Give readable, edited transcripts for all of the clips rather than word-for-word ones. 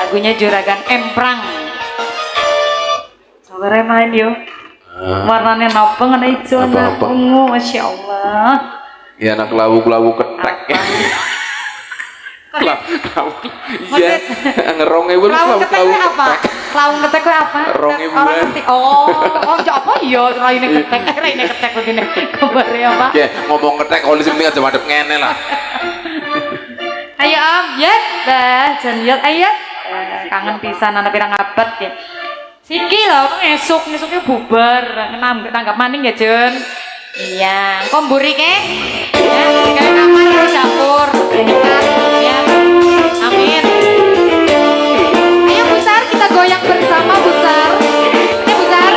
lagunya Juragan Emprang. Sabar main yo. Warnanya nopo ngene ijo anak ungu, Masya Allah. Ya anak lawu-lawu ketek. Iya, ngerongnya gue lawu ketek apa? Lawu ketek apa? Rongnya orang ngerti. Oh, apa iya raine ketek. Raine ketek begini. Kabare apa? Ya, ngomong ketek kalau sing aja madhep ngene lah. Ayo Om, yet dah, jan yet ayo. Kangen pisan ana pirang abad ya. Siki lho, esuknya bubar, tanggap maning ya Jun. Iya, kok mburi ke? Ya, kayak kamar di dapur. Ya, amin. Ayo Busar, kita goyang bersama Busar. Ayo Busar.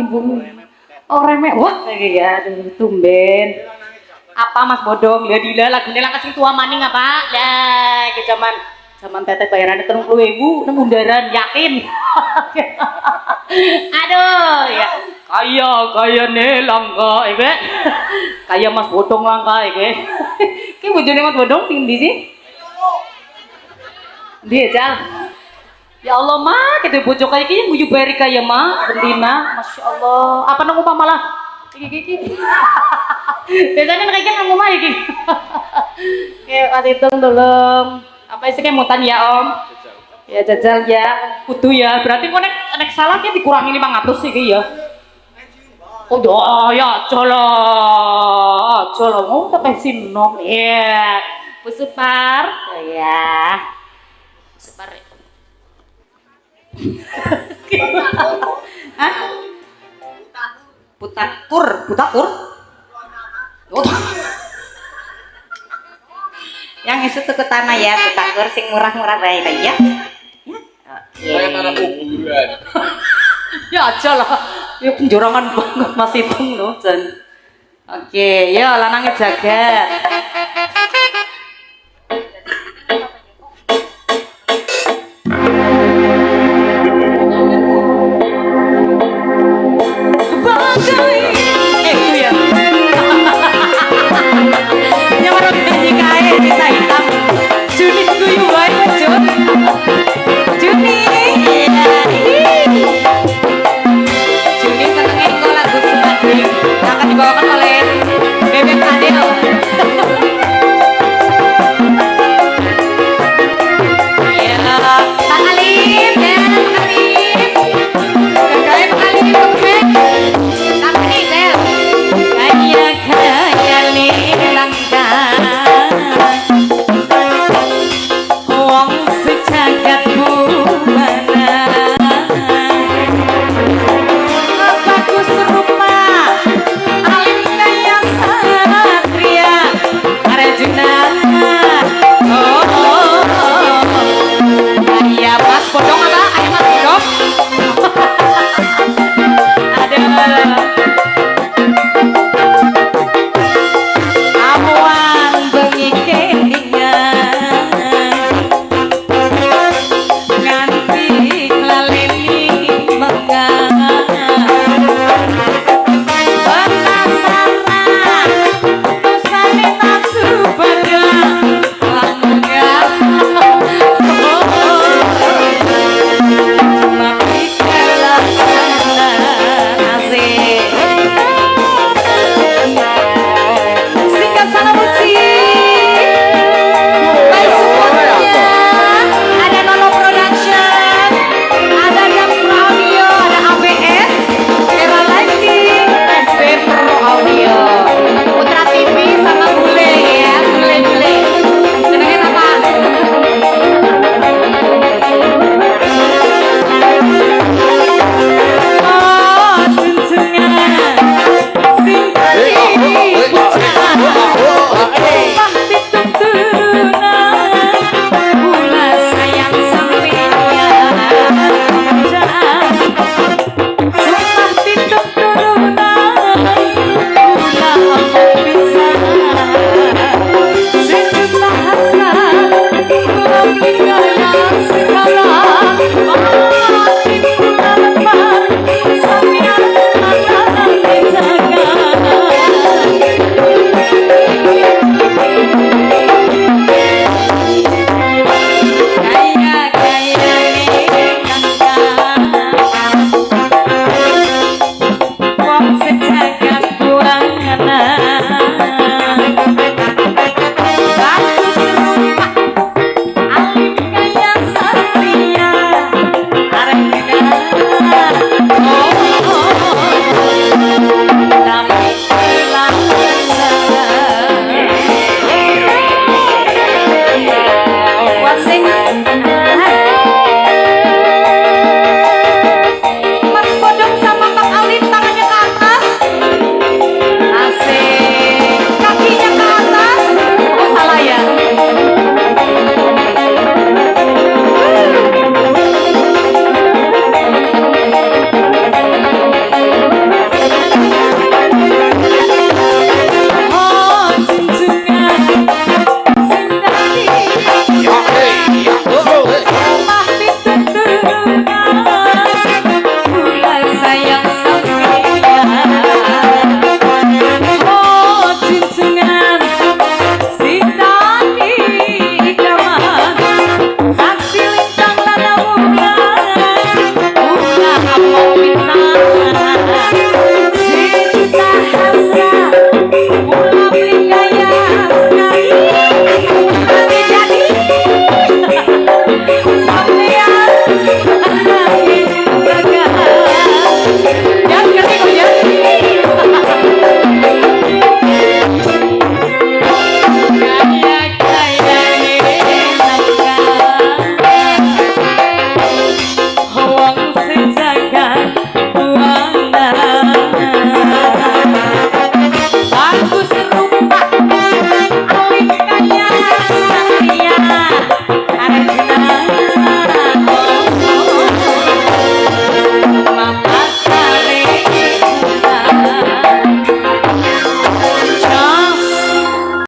ibu. Oh remek, wah kayak ya, aduh tumben. Apa Mas Bodong? Ya dila lagune lang kasing tua maning apa? Ya, ke zaman teteh bayarannya 30.000 nang undaran yakin. Aduh, ya kaya nih langka iki. Kaya Mas Bodong langka iki. Ki bojone Mas Bodong tinggi sih? Dia Jal. Ya Allah mah, kita bojo kayak gini guyu bari kaya mah, bentina, masya Allah. Apa nang umah malah? Iki. Biasanya kayak gini nang umah iki. Kayak kasih tolong. Apa isinya mutan ya Om? Ya jajal ya, kudu ya. Berarti kok nek salah ya dikurangi 500 sih ya. Oh ya, jolo, mau sampai sinom ya. Pusupar, ya. Pusupar. Hah? Putakur. Yang itu tuh ke tanah ya, putakur sing murah-murah bae ya. Kayak tanah kuburan. Ya aja lah. Ya penjorangan banget Mas Hitung loh, Jan. Oke, ya lanangnya jagat.